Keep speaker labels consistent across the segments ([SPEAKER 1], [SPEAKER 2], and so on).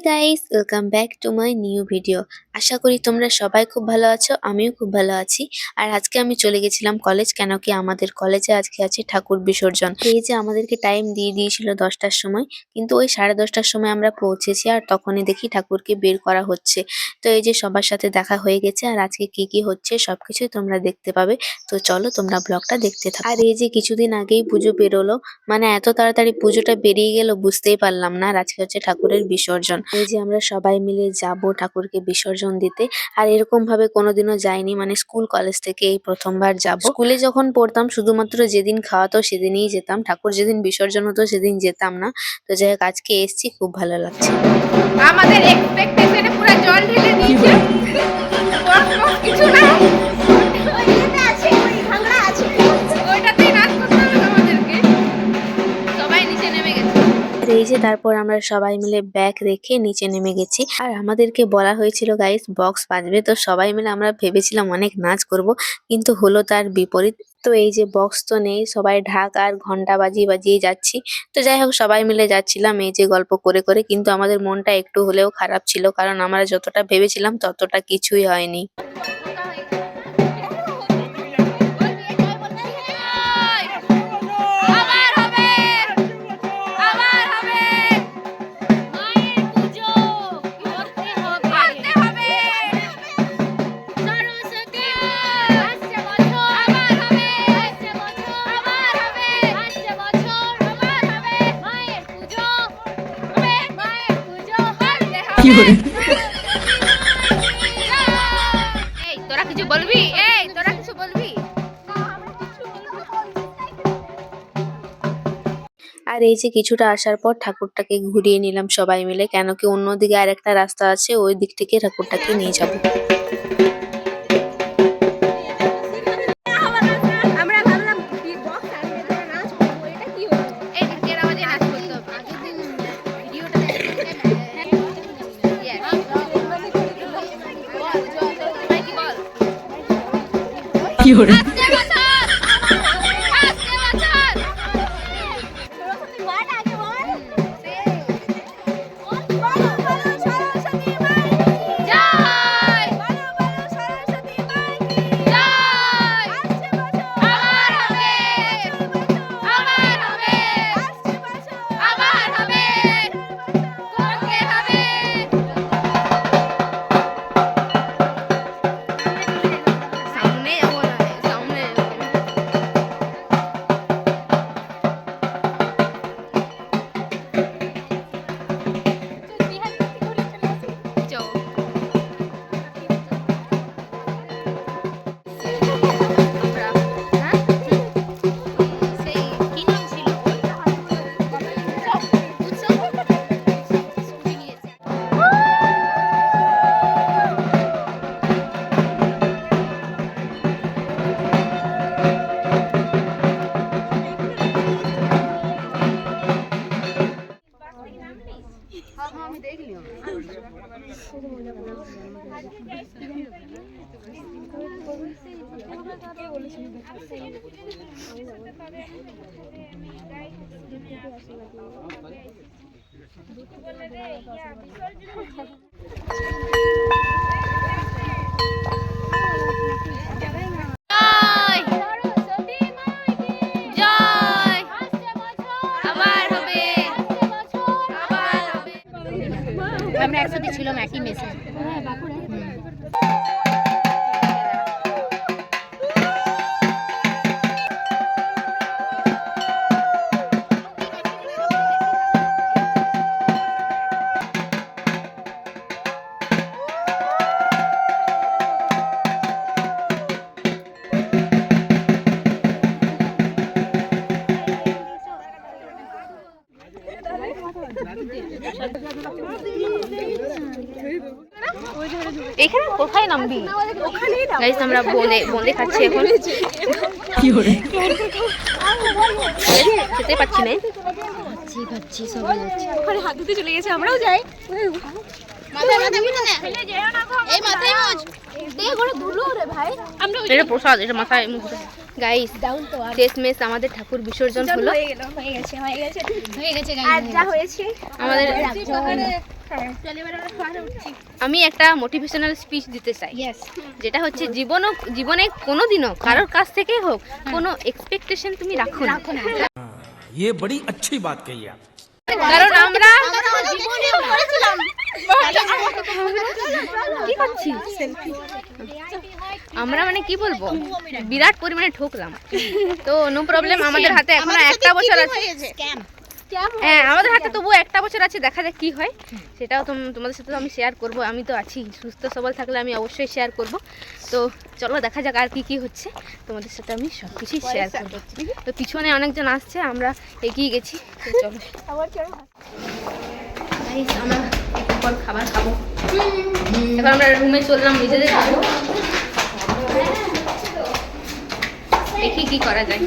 [SPEAKER 1] Guys, welcome back to my new video. আশা করি তোমরা সবাই খুব ভালো আছো, আমিও খুব ভালো আছি। আর আজকে আমি চলে গেছিলাম কলেজ, কেন কি আমাদের কলেজে আজকে আছে ঠাকুর বিসর্জন। এই যে আমাদেরকে টাইম দিয়ে দিয়েছিল 10টার সময়, কিন্তু ওই 10:30টার সময় আমরা পৌঁছেছি আর তখনই দেখি ঠাকুরকে বের করা হচ্ছে। তো এই যে সবার সাথে দেখা হয়ে গেছে আর আজকে কি কি হচ্ছে সবকিছুই তোমরা দেখতে পাবে। তো চলো তোমরা ব্লগটা দেখতে থাকো। আর এই যে কিছুদিন আগেই পুজো বেরোলো, মানে এত তাড়াতাড়ি পুজোটা বেরিয়ে গেল বুঝতেই পারলাম না। আর আজকে হচ্ছে ঠাকুরের বিসর্জন। এই যে আমরা সবাই মিলে যাব ঠাকুরকে বিসর্জন দিতে। আর এরকম ভাবে কোনোদিনও যাইনি, মানে স্কুল কলেজ থেকে এই প্রথমবার যাব। স্কুলে যখন পড়তাম শুধুমাত্র যেদিন খাওয়াতো সেদিনই যেতাম, ঠাকুর যেদিন বিসর্জন হতো সেদিন যেতাম না। তো যাই হোক আজকে এসছি, খুব ভালো লাগছে।
[SPEAKER 2] আমাদের এক্সপেকটেশনে পুরো জল ঢেলে দিয়েছে। কিছু না, ওইটাতেই নাচ করতে হবে আমাদেরকে। সবাই নিচে নেমে গেছে।
[SPEAKER 1] এই যে তারপর আমরা সবাই মিলে ব্যাগ রেখে নিচে নেমে গেছি। আর আমাদেরকে বলা হয়েছিল গাইস বক্স বাজবে, তো সবাই মিলে আমরা ভেবেছিলাম অনেক নাচ করব, কিন্তু হলো তার বিপরীত। তো এই যে বক্স তো নেই, সবাই ঢাক আর ঘন্টা বাজিয়ে বাজিয়ে যাচ্ছি। তো যাই হোক সবাই মিলে যাচ্ছিলাম এই যে গল্প করে করে, কিন্তু আমাদের মনটা একটু হলেও খারাপ ছিল, কারণ আমরা যতটা ভেবেছিলাম ততটা কিছুই হয়নি।
[SPEAKER 2] এই তোরা কিছু বলবি? এই তোরা কিছু বলবি?
[SPEAKER 1] আর এই যে কিছুটা আসার পর ঠাকুরটাকে ঘুরিয়ে নিলাম সবাই মিলে, কেন কি অন্যদিকে আরেকটা রাস্তা আছে, ওই দিক থেকে ঠাকুরটাকে নিয়ে যাবো।
[SPEAKER 2] এই ডিজের আওয়াজে নাচ করতে হবে। আগের দিন ভিডিওটা কি বল? আমি দেখলি আমরা একসাথে ছিলাম একই মেসে। এখানে কোথায় নামবি? গাইস আমরা বোঁদে খাচ্ছি এখন। খেতে পাচ্ছি না, খাচ্ছি সবাই যাচ্ছে। ওখানে হাত ধুতে চলে গেছে, আমরাও যাই। এটা প্রসাদ, এটা মাথায় মুখ গাইস শেষমেশ আমাদের ঠাকুর বিসর্জন হলো।
[SPEAKER 3] আর যা হয়েছে
[SPEAKER 2] আমাদের
[SPEAKER 3] হ্যাঁ।
[SPEAKER 2] আমি একটা মোটিভেশনাল স্পিচ দিতে চাই, যেটা হচ্ছে জীবনে কোনোদিনও কারোর কাছ থেকে হোক কোনো এক্সপেকটেশন তুমি রাখো না।
[SPEAKER 4] ये बड़ी अच्छी बात कही आप।
[SPEAKER 2] কারণ আমরা
[SPEAKER 3] কি করছি
[SPEAKER 2] আমরা মানে কি বলবো, বিরাট পরিমাণে ঠকলাম। তো নো প্রবলেম, আমাদের হাতে এখনো একটা বছর আছে। হ্যাঁ, আমাদের হাতে তবুও একটা বছর আছে, দেখা যাক কি হয়। সেটাও তোমাদের সাথে আমি শেয়ার করব। আমি তো আছি, সুস্থ সবল থাকলে আমি অবশ্যই শেয়ার করব। তো চলো দেখা যাক আর কি কি হচ্ছে, তোমাদের সাথে আমি সব কিছুই শেয়ার করব। তো পিছনে অনেকজন আসছে, আমরা এগিয়ে গেছি। তো চলো Guys, আমরা একটু পর খাবার খাবো। এখন আমরা রুমে চললাম, নিজেদের খাবো। দেখি কি করা যায়।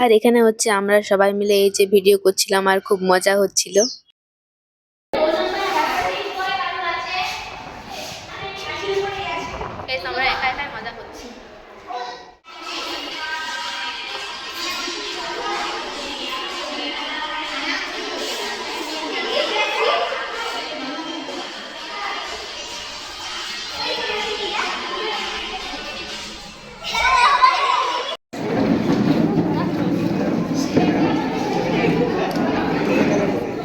[SPEAKER 1] আর এখানে হচ্ছে আমরা সবাই মিলে এই যে ভিডিও করছিলাম আর খুব মজা হচ্ছিল।
[SPEAKER 2] আমরা একা একাই মজা করছি।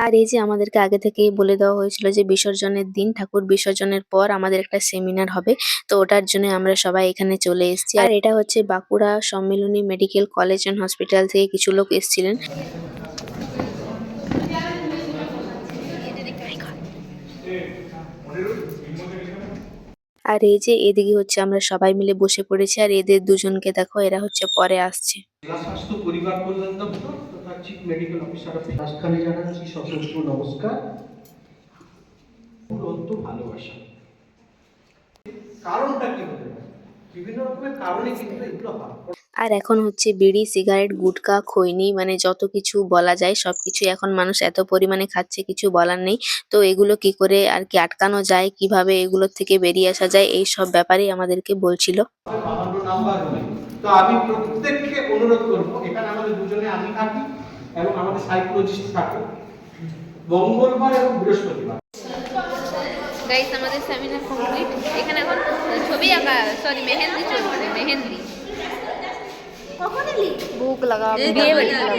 [SPEAKER 1] আর এই যে আমাদেরকে আগে থেকেই বলে দেওয়া হয়েছিল যে বিসর্জনের দিন, ঠাকুর বিসর্জনের পর আমাদের একটা সেমিনার হবে। তো ওটার জন্য আমরা সবাই এখানে চলে এসেছি। আর এটা হচ্ছে বাঁকুড়া সম্মিলনী মেডিকেল কলেজ অ্যান্ড হসপিটাল থেকে কিছু লোক এসেছিলেন। আর এই যে এদিকে হচ্ছে আমরা সবাই মিলে বসে পড়েছি, আর এদের দুজনকে দেখো, এরা হচ্ছে পরে আসছে।
[SPEAKER 5] জেলা স্বাস্থ্য পরিবার কল্যাণ দপ্তর তথা চিফ মেডিকেল অফিসার অফ রাজধানী জানাচ্ছি সশস্ত্র নমস্কার। অত্যন্ত ভালোবাসা। কারণটা কি হতে পারে? বিভিন্ন রকমের কারণে কিন্তু এগুলো হয়।
[SPEAKER 1] আর এখন হচ্ছে বিড়ি, সিগারেট, গুটখা, খৈনি, মানে যত কিছু বলা যায় সবকিছু এখন মানুষ এত পরিমাণে খাচ্ছে, কিছু বলার নেই। তো এগুলো কি করে আর কি আটকানো যায়, কিভাবে এগুলোর থেকে বেরিয়ে আসা যায়, এই সব ব্যাপারেই আমাদেরকে বলছিল।
[SPEAKER 5] 52 নাম্বার রুমে। তো আমি প্রত্যেককে অনুরোধ করব, এখানে আমাদের দুজনে আমি থাকি এবং আমাদের সাইকোলজিস্ট থাকে মঙ্গলবার এবং বৃহস্পতিবার।
[SPEAKER 2] গাইস, আমাদের সেমিনার কমপ্লিট। এখানে এখন ছবি আঁকা, সরি মেহেন্দি চলছে। মেহেন্দি
[SPEAKER 3] কখন এলি
[SPEAKER 2] বুক লাগা, বিয়ে বাড়ি লাগা,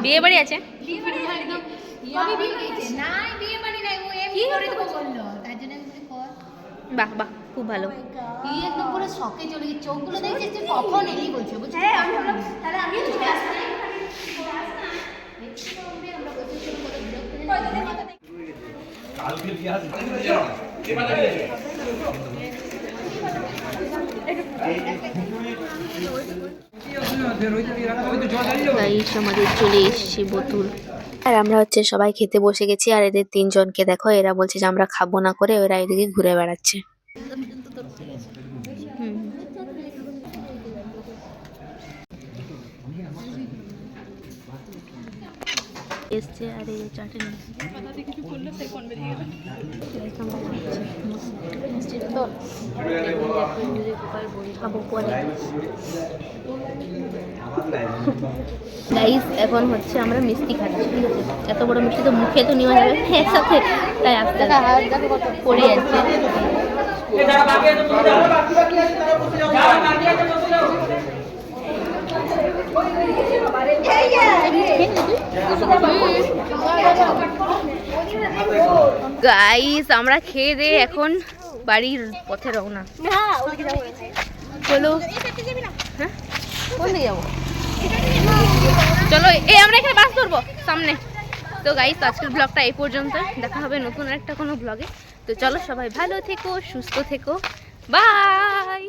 [SPEAKER 2] বিয়ে বাড়ি আছে। বাহ বাহ, খুব ভালো।
[SPEAKER 3] একদম পুরো শকে চলে গেছে, চোখগুলো দেখছিস যে কখন এলি বলছে। তাহলে আমি চলে আসতাম।
[SPEAKER 1] গাইস, আমাদের চলে এসেছে বোতল। আর আমরা হচ্ছে সবাই খেতে বসে গেছি। আর এদের তিনজনকে দেখো, এরা বলছে যে আমরা খাবো না করে, ওরা এদিকে ঘুরে বেড়াচ্ছে। এসছে আর এই চাটনি খাবো পরে। গাইস, এখন হচ্ছে আমরা মিষ্টি খাচ্ছি, ঠিক আছে? এত বড় মিষ্টি তো মুখে তো নেওয়া যাবে একসাথে, তাই আস্তে আস্তে পড়ে যাচ্ছে।
[SPEAKER 2] গাইস, আমরা খেয়ে দিয়ে এখন বাড়ির পথে রওনা। চলো, হ্যাঁ কোন দিকে যাবো? চলো, এই আমরা এখানে বাস ধরবো সামনে। তো গাইস, আজকের ব্লগটা এই পর্যন্ত। দেখা হবে নতুন একটা কোনো ব্লগে। তো চলো, সবাই ভালো থেকো, সুস্থ থেকো, বাই।